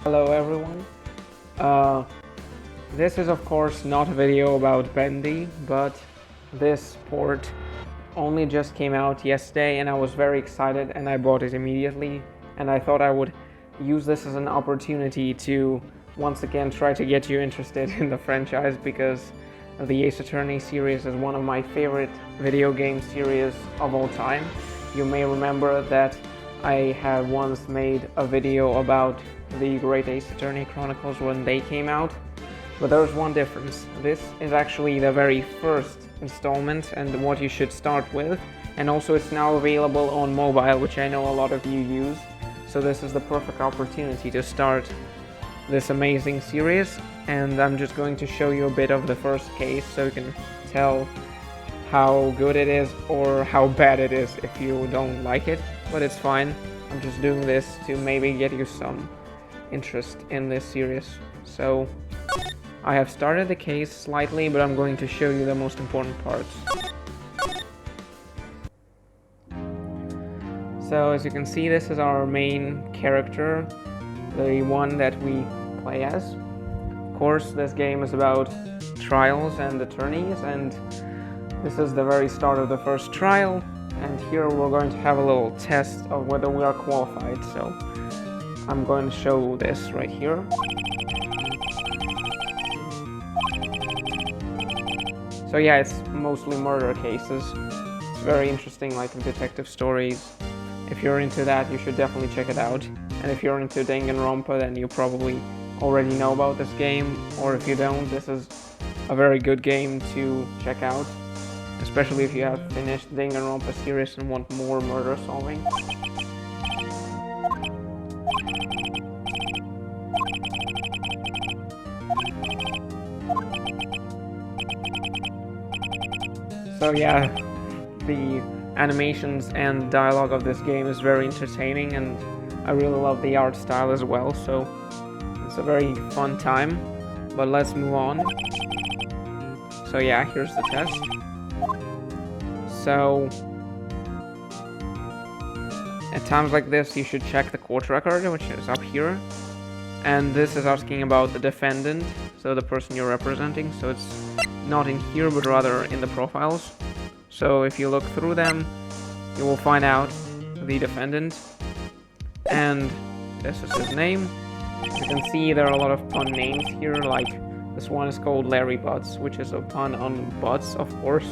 Hello everyone. Uh, this is of course not a video about Bendy, but this port only just came out yesterday and I was very excited and I bought it immediately, and I thought I would use this as an opportunity to once again try to get you interested in the franchise, because the Ace Attorney series is one of my favorite video game series of all time. You may remember that I had once made a video about the Great Ace Attorney Chronicles when they came out, but there's one difference. This is actually the very first installment and what you should start with, and also it's now available on mobile, which I know a lot of you use, so this is the perfect opportunity to start this amazing series. And I'm just going to show you a bit of the first case so you can tell how good it is or how bad it is if you don't like it, but it's fine. I'm just doing this to maybe get you some interest in this series. So I have started the case slightly, but I'm going to show you the most important parts. So as you can see, this is our main character, the one that we play as. Of course, this game is about trials and attorneys, and this is the very start of the first trial, and here we're going to have a little test of whether we are qualified. So I'm going to show this right here. So yeah, it's mostly murder cases. It's very interesting, like detective stories. If you're into that, you should definitely check it out. And if you're into Danganronpa, then you probably already know about this game, or if you don't, this is a very good game to check out, especially if you have finished Danganronpa series and want more murder solving. So yeah, the animations and dialogue of this game is very entertaining, and I really love the art style as well, so it's a very fun time. But let's move on. So yeah, here's the test. So at times like this you should check the court record, which is up here, and this is asking about the defendant, so the person you're representing. So it's not in here but rather in the profiles. So if you look through them, you will find out the defendant, and this is his name. You can see there are a lot of pun names here, like this one is called Larry Butts, which is a pun on butts, of course.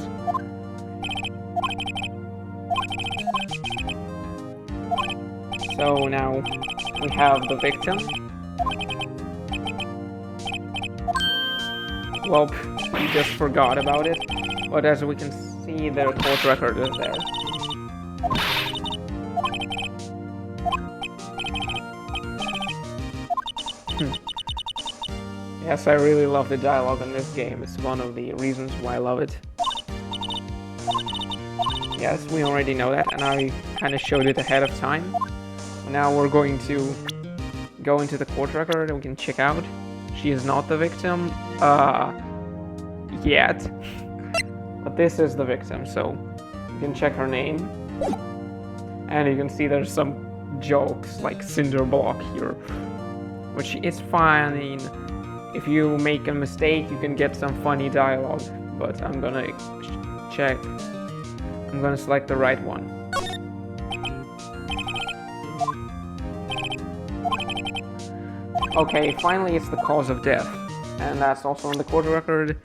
So now we have the victim. Well, we just forgot about it, but as we can see, their court record is there. Yes, I really love the dialogue in this game. It's one of the reasons why I love it. Yes, we already know that, and I kind of showed it ahead of time. Now we're going to go into the court record and we can check out. She is not the victim, yet. But this is the victim, so you can check her name. And you can see there's some jokes, like cinder block here, which is fine. If you make a mistake, you can get some funny dialogue, but I'm gonna check. I'm gonna select the right one. Okay, finally it's the cause of death, and that's also on the court record,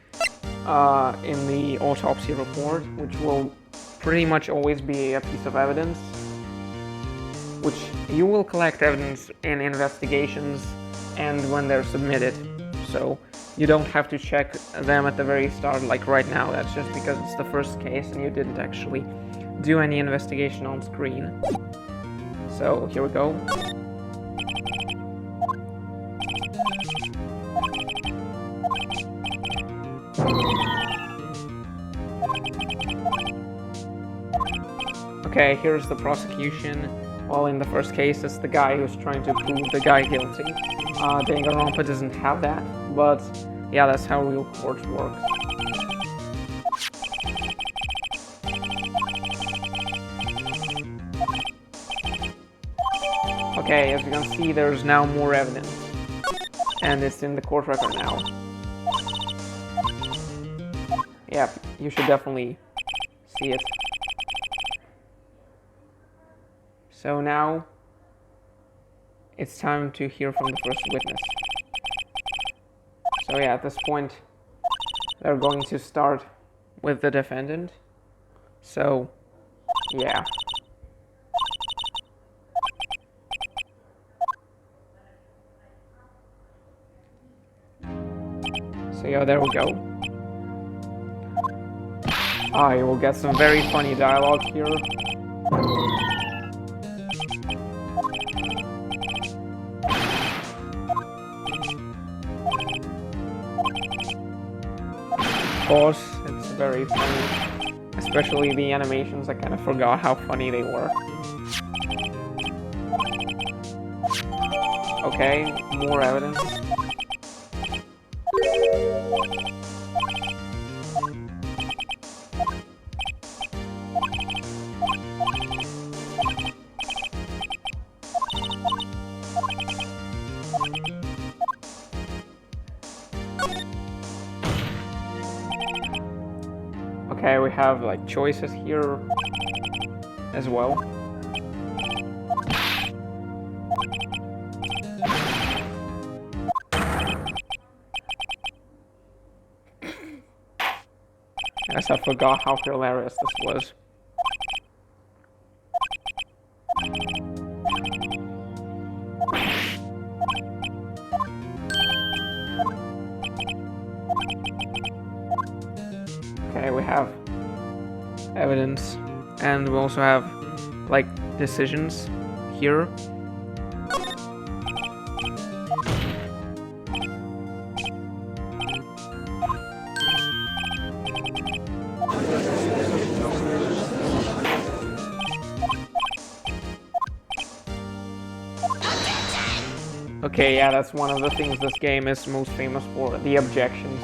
in the autopsy report, which will pretty much always be a piece of evidence, which you will collect evidence in investigations and when they're submitted. So you don't have to check them at the very start, like right now. That's just because it's the first case and you didn't actually do any investigation on screen. So here we go. Okay, here's the prosecution. Well, in the first case, it's the guy who's trying to prove the guy guilty. Danganronpa doesn't have that, but yeah, that's how real court works. Okay, as you can see, there's now more evidence. And it's in the court record now. Yeah, you should definitely see it. So now it's time to hear from the first witness. So yeah, at this point they're going to start with the defendant. So yeah. So yeah, there we go. You will get some very funny dialogue here. Of course, it's very funny. Especially the animations, I kind of forgot how funny they were. Okay, more evidence. Okay, we have like choices here as well. Yes, I forgot how hilarious this was. Okay, we have evidence, and we also have like decisions here. Okay, yeah, that's one of the things this game is most famous for, the objections.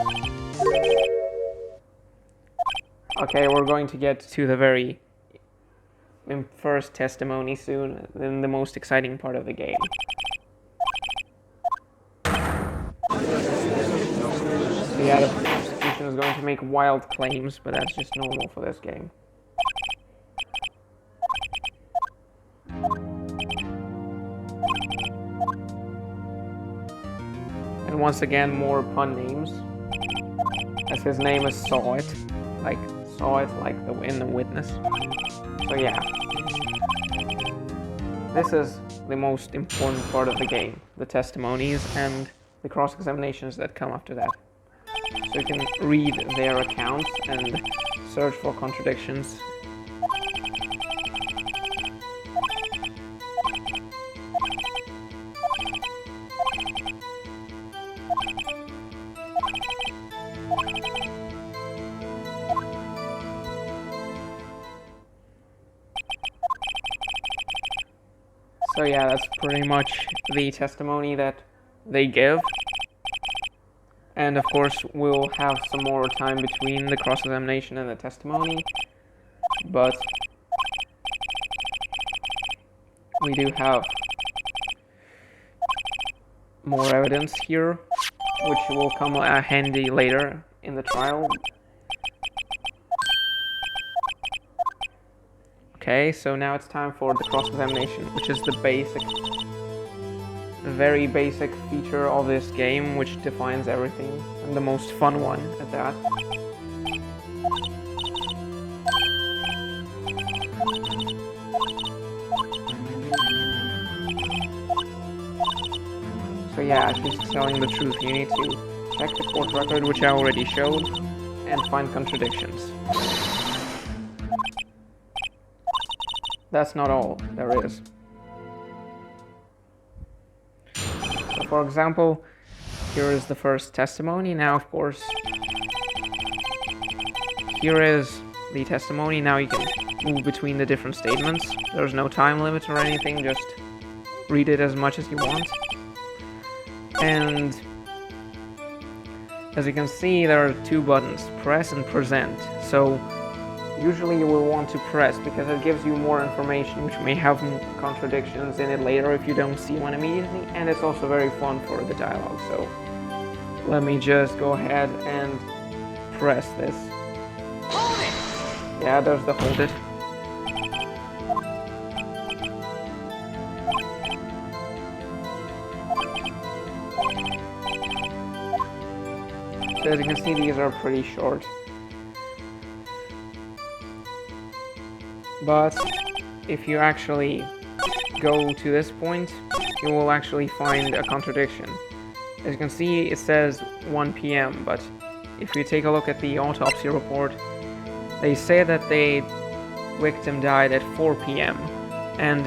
Okay, we're going to get to the very first testimony soon, then the most exciting part of the game. So yeah, the prosecution is going to make wild claims, but that's just normal for this game. And once again, more pun names, as his name is Saw It, like in the witness. So yeah, this is the most important part of the game, the testimonies and the cross-examinations that come after that. So you can read their accounts and search for contradictions. So yeah, that's pretty much the testimony that they give. And of course, we'll have some more time between the cross-examination and the testimony. But we do have more evidence here, which will come handy later in the trial. Okay, so now it's time for the cross-examination, which is the very basic feature of this game, which defines everything, and the most fun one at that. So yeah, if he's telling the truth, you need to check the court record, which I already showed, and find contradictions. That's not all there is. So for example, here is the first testimony. Now, of course, here is the testimony. Now you can move between the different statements. There's no time limit or anything, just read it as much as you want. And as you can see, there are two buttons, press and present. So usually you will want to press because it gives you more information which may have contradictions in it later if you don't see one immediately, and it's also very fun for the dialogue. So let me just go ahead and press this. Hold it! Yeah, there's the hold it. So as you can see, these are pretty short. But if you actually go to this point, you will actually find a contradiction. As you can see, it says 1 p.m., but if you take a look at the autopsy report, they say that the victim died at 4 p.m. and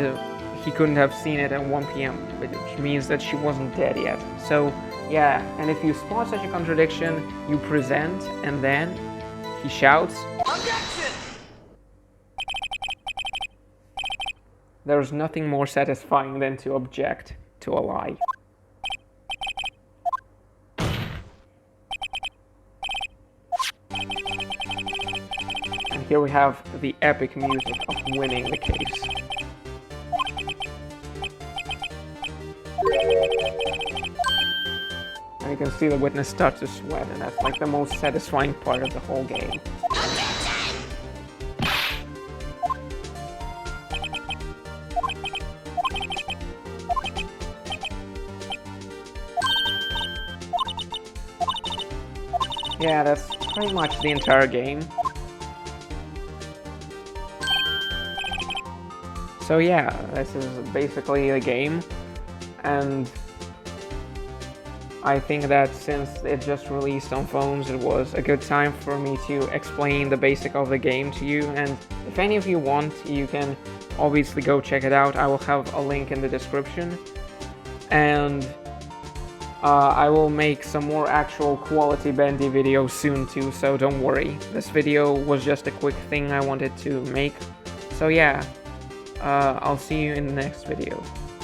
he couldn't have seen it at 1 p.m., which means that she wasn't dead yet. So yeah, and if you spot such a contradiction, you present, and then he shouts, Objection! There's nothing more satisfying than to object to a lie. And here we have the epic music of winning the case. And you can see the witness start to sweat, and that's like the most satisfying part of the whole game. Yeah, that's pretty much the entire game. So yeah, this is basically the game, and I think that since it just released on phones, it was a good time for me to explain the basic of the game to you, and if any of you want, you can obviously go check it out. I will have a link in the description, and I will make some more actual quality bendy videos soon too, so don't worry. This video was just a quick thing I wanted to make. So yeah, I'll see you in the next video.